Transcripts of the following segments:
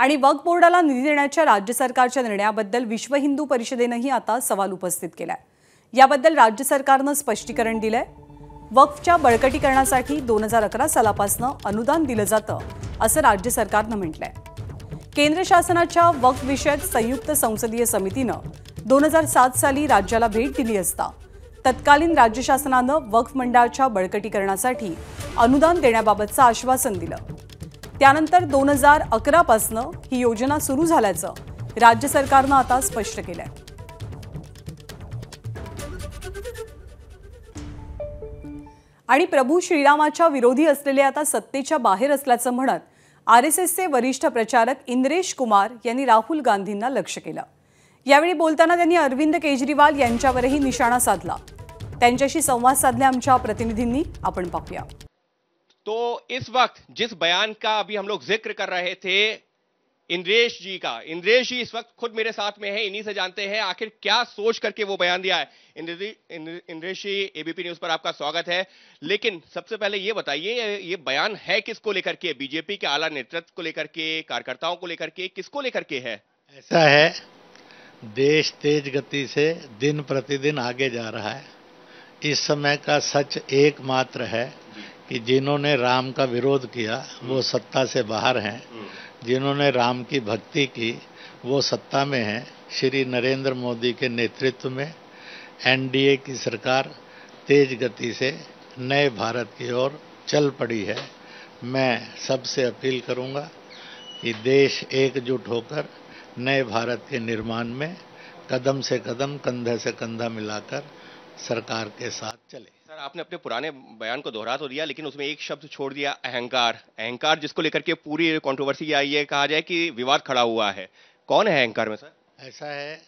आणि वक्फ बोर्डाला निधी देण्याच्या राज्य सरकारच्या निर्णयाबद्दल विश्व हिंदू परिषदेनेही आता सवाल उपस्थित केलाय। याबद्दल राज्य सरकारने स्पष्टीकरण दिलंय। वक्फच्या बळकटीकरणासाठी 2011 सालापासून अनुदान दिलं जातं असं राज्य सरकारने म्हटलंय। केंद्र शासनाच्या वक्फ विषयक संयुक्त संसदीय समितीनं 2007 साली राज्याला भेट दिली असता तत्कालीन राज्य शासनानं वक्फ मंडळाच्या बळकटीकरणासाठी अनुदान देण्याबाबतचं आश्वासन दिलं। त्यानंतर 2011 पासून ही योजना सुरू झाल्याचं राज्य सरकारनं आता स्पष्ट केलंय। आणि प्रभू श्रीरामाच्या विरोधी असलेले आता सत्तेच्या बाहेर असल्याचं म्हणत आरएसएसचे वरिष्ठ प्रचारक इंद्रेश कुमार यांनी राहुल गांधींना लक्ष्य केलं। यावेळी बोलताना त्यांनी अरविंद केजरीवाल यांच्यावरही निशाणा साधला। त्यांच्याशी संवाद साधले आमच्या प्रतिनिधींनी, आपण पाहूया। तो इस वक्त जिस बयान का अभी हम लोग जिक्र कर रहे थे इंद्रेश जी का, इंद्रेश जी इस वक्त खुद मेरे साथ में है। इन्हीं से जानते हैं आखिर क्या सोच करके वो बयान दिया है। इंद्रेश जी, एबीपी न्यूज पर आपका स्वागत है। लेकिन सबसे पहले ये बताइए, ये बयान है किसको लेकर के? बीजेपी के आला नेतृत्व को लेकर के, कार्यकर्ताओं को लेकर के, किसको लेकर के है? ऐसा है, देश तेज गति से दिन प्रतिदिन आगे जा रहा है। इस समय का सच एकमात्र है कि जिन्होंने राम का विरोध किया वो सत्ता से बाहर हैं, जिन्होंने राम की भक्ति की वो सत्ता में हैं। श्री नरेंद्र मोदी के नेतृत्व में एनडीए की सरकार तेज गति से नए भारत की ओर चल पड़ी है। मैं सबसे अपील करूंगा कि देश एकजुट होकर नए भारत के निर्माण में कदम से कदम, कंधे से कंधा मिलाकर सरकार के साथ चले। सर, आपने अपने पुराने बयान को दोहरा तो दिया, लेकिन उसमें एक शब्द छोड़ दिया, अहंकार। अहंकार जिसको लेकर के पूरी कंट्रोवर्सी आई, ये कहा जाए कि विवाद खड़ा हुआ है। कौन है अहंकार में? सर, ऐसा है,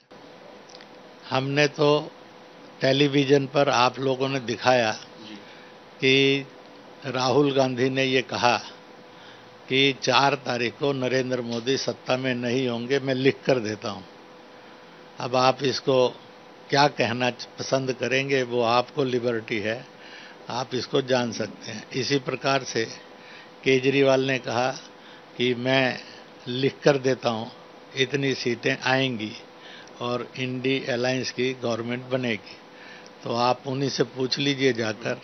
हमने तो टेलीविजन पर आप लोगों ने दिखाया कि राहुल गांधी ने ये कहा कि 4 तारीख को नरेंद्र मोदी सत्ता में नहीं होंगे। मैं लिख कर देता हूं। अब आप इसको क्या कहना पसंद करेंगे वो आपको लिबर्टी है, आप इसको जान सकते हैं। इसी प्रकार से केजरीवाल ने कहा कि मैं लिख कर देता हूं, इतनी सीटें आएंगी और इंडी अलायंस की गवर्नमेंट बनेगी। तो आप उन्हीं से पूछ लीजिए जाकर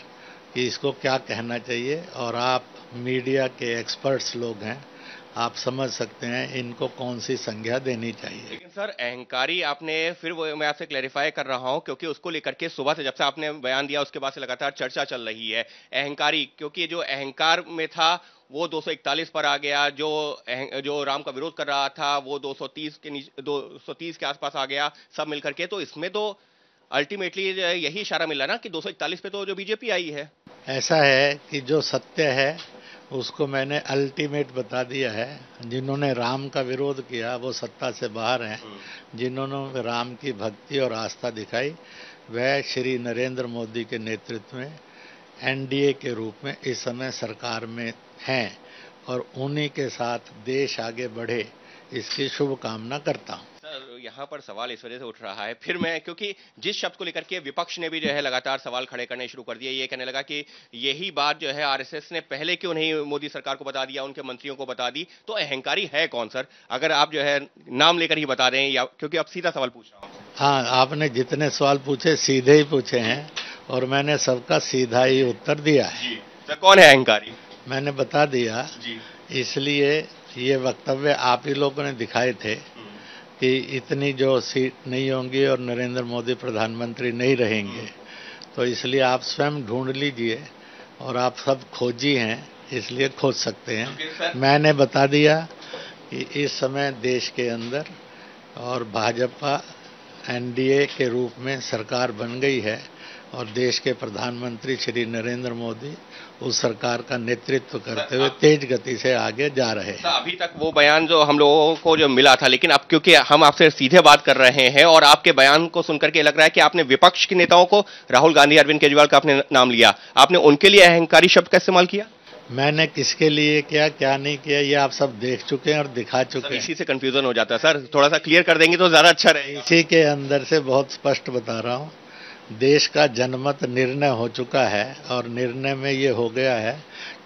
कि इसको क्या कहना चाहिए। और आप मीडिया के एक्सपर्ट्स लोग हैं, आप समझ सकते हैं इनको कौन सी संज्ञा देनी चाहिए। लेकिन सर, अहंकारी आपने, फिर वो मैं आपसे क्लैरिफाई कर रहा हूं, क्योंकि उसको लेकर के सुबह से, जब से आपने बयान दिया उसके बाद से लगातार चर्चा चल रही है। अहंकारी, क्योंकि जो अहंकार में था वो 241 पर आ गया, जो राम का विरोध कर रहा था वो 230 के आसपास आ गया, सब मिलकर के। तो इसमें तो अल्टीमेटली यही इशारा मिला ना कि 241 पे तो जो बीजेपी आई है। ऐसा है कि जो सत्य है उसको मैंने अल्टीमेट बता दिया है। जिन्होंने राम का विरोध किया वो सत्ता से बाहर हैं, जिन्होंने राम की भक्ति और आस्था दिखाई वह श्री नरेंद्र मोदी के नेतृत्व में एनडीए के रूप में इस समय सरकार में हैं, और उन्हीं के साथ देश आगे बढ़े इसकी शुभकामना करता हूं। सर, यहाँ पर सवाल इस वजह से उठ रहा है, फिर मैं, क्योंकि जिस शब्द को लेकर के विपक्ष ने भी जो है लगातार सवाल खड़े करने शुरू कर दिए, ये कहने लगा कि यही बात जो है आरएसएस ने पहले क्यों नहीं मोदी सरकार को बता दिया, उनके मंत्रियों को बता दी। तो अहंकारी है कौन सर? अगर आप जो है नाम लेकर ही बता दें, या क्योंकि अब सीधा सवाल पूछ रहा हूँ। हाँ, आपने जितने सवाल पूछे सीधे ही पूछे हैं और मैंने सबका सीधा ही उत्तर दिया है। सर, कौन है अहंकारी? मैंने बता दिया जी। इसलिए ये वक्तव्य आप ही लोगों ने दिखाए थे कि इतनी जो सीट नहीं होंगी और नरेंद्र मोदी प्रधानमंत्री नहीं रहेंगे, तो इसलिए आप स्वयं ढूंढ लीजिए, और आप सब खोजी हैं इसलिए खोज सकते हैं। मैंने बता दिया कि इस समय देश के अंदर और भाजपा एनडीए के रूप में सरकार बन गई है और देश के प्रधानमंत्री श्री नरेंद्र मोदी उस सरकार का नेतृत्व करते हुए तेज गति से आगे जा रहे हैं। अभी तक वो बयान जो हम लोगों को जो मिला था, लेकिन अब क्योंकि हम आपसे सीधे बात कर रहे हैं और आपके बयान को सुनकर के लग रहा है कि आपने विपक्ष के नेताओं को, राहुल गांधी, अरविंद केजरीवाल का आपने नाम लिया, आपने उनके लिए अहंकारी शब्द का इस्तेमाल किया। मैंने किसके लिए किया, क्या नहीं किया, ये आप सब देख चुके हैं और दिखा चुके हैं। इसी से कंफ्यूजन हो जाता है सर, थोड़ा सा क्लियर कर देंगे तो ज्यादा अच्छा रहेगा। इसी के अंदर से बहुत स्पष्ट बता रहा हूँ, देश का जनमत निर्णय हो चुका है और निर्णय में ये हो गया है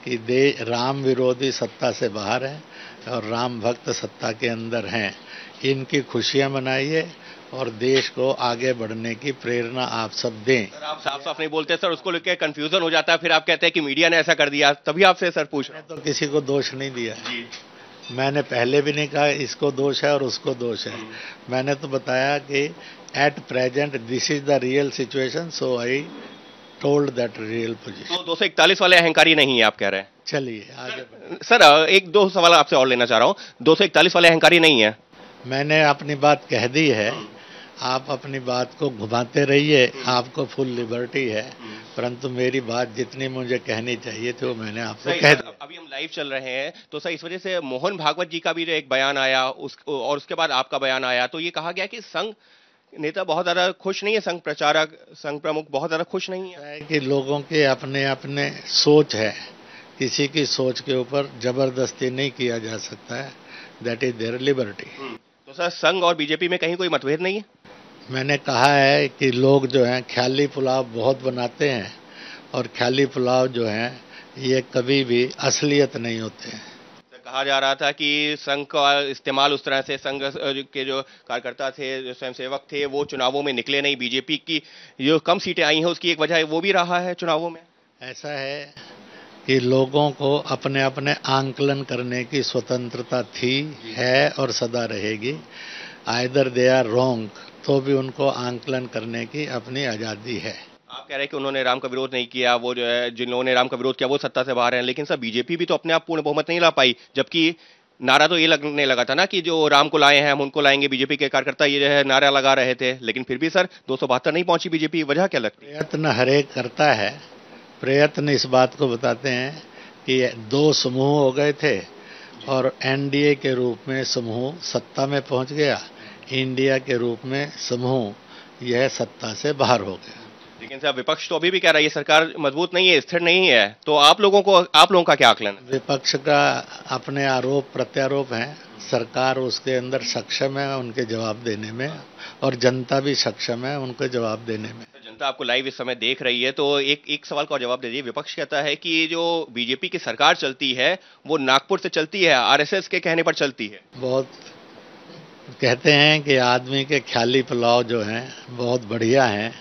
कि राम विरोधी सत्ता से बाहर है, और राम भक्त सत्ता के अंदर हैं, इनकी खुशियां मनाइए और देश को आगे बढ़ने की प्रेरणा आप सब दें। सर आप साफ साफ नहीं बोलते सर, उसको लेकर कंफ्यूजन हो जाता है, फिर आप कहते हैं कि मीडिया ने ऐसा कर दिया, तभी आपसे सर पूछ रहा मैंने तो किसी को दोष नहीं दिया, मैंने पहले भी नहीं कहा इसको दोष है और उसको दोष है। मैंने तो बताया कि at present this is the real situation, so I told that real position. तो 241 वाले अहंकारी नहीं है आप कह रहे हैं? चलिए आगे बढ़े। सर एक दो सवाल आपसे और लेना चाह रहा हूं, 241 वाले अहंकारी नहीं है? मैंने अपनी बात कह दी है, आप अपनी बात को घुमाते रहिए, आपको फुल लिबर्टी है, परंतु मेरी बात जितनी मुझे कहनी चाहिए थी वो मैंने आपको कह दी। अभी हम लाइव चल रहे हैं तो सर इस वजह से मोहन भागवत जी का भी जो एक बयान आया और उसके बाद आपका बयान आया, तो ये कहा गया कि संघ नेता बहुत ज्यादा खुश नहीं है, संघ प्रचारक, संघ प्रमुख बहुत ज्यादा खुश नहीं है कि लोगों के अपने अपने सोच है, किसी की सोच के ऊपर जबरदस्ती नहीं किया जा सकता है, दैट इज देयर लिबर्टी। तो सर संघ और बीजेपी में कहीं कोई मतभेद नहीं है? मैंने कहा है कि लोग जो हैं ख्याली पुलाव बहुत बनाते हैं और ख्याली पुलाव जो हैं ये कभी भी असलियत नहीं होते हैं। कहा जा रहा था कि संघ का इस्तेमाल उस तरह से, संघ के जो कार्यकर्ता थे, जो स्वयंसेवक थे, वो चुनावों में निकले नहीं, बीजेपी की जो कम सीटें आई हैं उसकी एक वजह वो भी रहा है चुनावों में। ऐसा है कि लोगों को अपने अपने आंकलन करने की स्वतंत्रता थी, है और सदा रहेगी। आइदर दे आर रॉन्ग, तो भी उनको आंकलन करने की अपनी आज़ादी है। आप कह रहे हैं कि उन्होंने राम का विरोध नहीं किया, वो जो है जिन लोगों ने राम का विरोध किया वो सत्ता से बाहर हैं, लेकिन सर बीजेपी भी तो अपने आप पूर्ण बहुमत नहीं ला पाई, जबकि नारा तो ये लगने लगा था ना कि जो राम को लाए हैं हम उनको लाएंगे। बीजेपी के कार्यकर्ता ये जो है नारा लगा रहे थे, लेकिन फिर भी सर 272 नहीं पहुंची बीजेपी, वजह क्या लगती है? प्रयत्न हरेक करता है, प्रयत्न इस बात को बताते हैं कि दो समूह हो गए थे और एनडीए के रूप में समूह सत्ता में पहुंच गया, इंडिया के रूप में समूह यह सत्ता से बाहर हो गया। लेकिन सर विपक्ष तो अभी भी कह रहा है ये सरकार मजबूत नहीं है, स्थिर नहीं है, तो आप लोगों का क्या आकलन है? विपक्ष का अपने आरोप प्रत्यारोप हैं, सरकार उसके अंदर सक्षम है उनके जवाब देने में और जनता भी सक्षम है उनके जवाब देने में। जनता आपको लाइव इस समय देख रही है, तो एक सवाल का जवाब दे दीजिए। विपक्ष कहता है कि जो बीजेपी की सरकार चलती है वो नागपुर से चलती है, आरएसएस के कहने पर चलती है। बहुत कहते हैं कि आदमी के ख्याली पुलाव जो हैं बहुत बढ़िया हैं,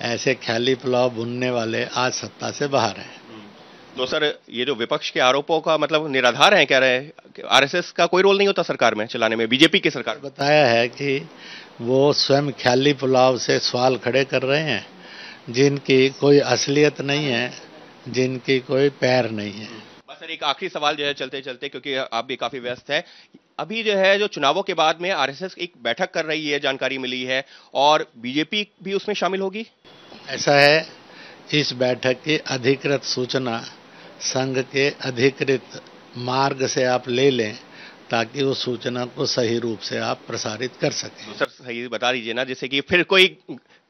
ऐसे ख्याली पुलाव बुनने वाले आज सत्ता से बाहर हैं। तो सर ये जो विपक्ष के आरोपों का मतलब निराधार है, कह रहे हैं आरएसएस का कोई रोल नहीं होता सरकार में चलाने में, बीजेपी की सरकार। बताया है कि वो स्वयं ख्याली पुलाव से सवाल खड़े कर रहे हैं जिनकी कोई असलियत नहीं है, जिनकी कोई पैर नहीं है। बस सर एक आखिरी सवाल जो है चलते चलते, क्योंकि आप भी काफी व्यस्त है, अभी जो है जो चुनावों के बाद में आरएसएस एक बैठक कर रही है, जानकारी मिली है, और बीजेपी भी उसमें शामिल होगी। ऐसा है, इस बैठक की अधिकृत सूचना संघ के अधिकृत मार्ग से आप ले लें ताकि उस सूचना को सही रूप से आप प्रसारित कर सकें। तो सर सही बता दीजिए ना, जिससे कि फिर कोई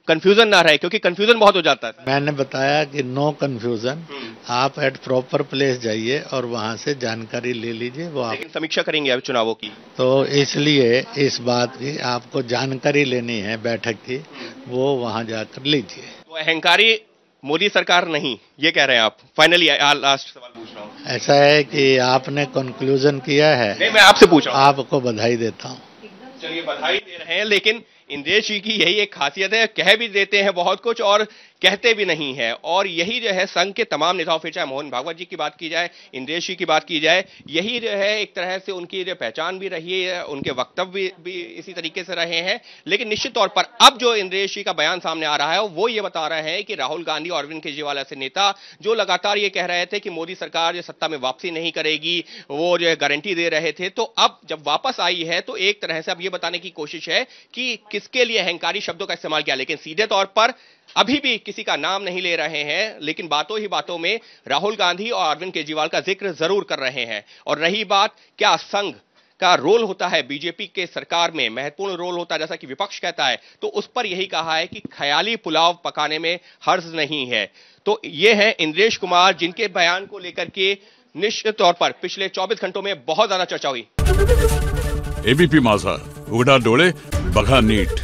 कंफ्यूजन ना रहे, क्योंकि कंफ्यूजन बहुत हो जाता है। मैंने बताया कि नो कंफ्यूजन, आप एट प्रॉपर प्लेस जाइए और वहां से जानकारी ले लीजिए। वो आप समीक्षा करेंगे अब चुनावों की, तो इसलिए इस बात की आपको जानकारी लेनी है बैठक की, वो वहां जाकर लीजिए। तो अहंकारी मोदी सरकार नहीं, ये कह रहे हैं आप? फाइनली लास्ट सवाल पूछ रहा हूँ। ऐसा है कि आपने कंक्लूजन किया है, नहीं मैं आपसे पूछ रहा हूँ। आपको बधाई देता हूँ। चलिए बधाई दे रहे हैं, लेकिन इंद्रेश जी की यही एक खासियत है, कह भी देते हैं बहुत कुछ और कहते भी नहीं है, और यही जो है संघ के तमाम नेताओं, फिर चाहे मोहन भागवत जी की बात की जाए, इंद्रेश जी की बात की जाए, यही जो है एक तरह से उनकी जो पहचान भी रही है, उनके वक्तव्य भी इसी तरीके से रहे हैं। लेकिन निश्चित तौर पर अब जो इंद्रेश जी का बयान सामने आ रहा है वो ये बता रहे हैं कि राहुल गांधी और अरविंद केजरीवाल ऐसे नेता जो लगातार ये कह रहे थे कि मोदी सरकार जो सत्ता में वापसी नहीं करेगी, वो जो है गारंटी दे रहे थे, तो अब जब वापस आई है तो एक तरह से अब ये बताने की कोशिश है कि किसके लिए अहंकारी शब्दों का इस्तेमाल किया, लेकिन सीधे तौर पर अभी भी किसी का नाम नहीं ले रहे हैं, लेकिन बातों ही बातों में राहुल गांधी और अरविंद केजरीवाल का जिक्र जरूर कर रहे हैं। और रही बात क्या संघ का रोल होता है बीजेपी के सरकार में, महत्वपूर्ण रोल होता है जैसा कि विपक्ष कहता है, तो उस पर यही कहा है कि ख्याली पुलाव पकाने में हर्ज नहीं है। तो ये है इंद्रेश कुमार, जिनके बयान को लेकर के निश्चित तौर पर पिछले 24 घंटों में बहुत ज्यादा चर्चा हुई। एबीपी माझा, उघडा डोळे बघा नीट।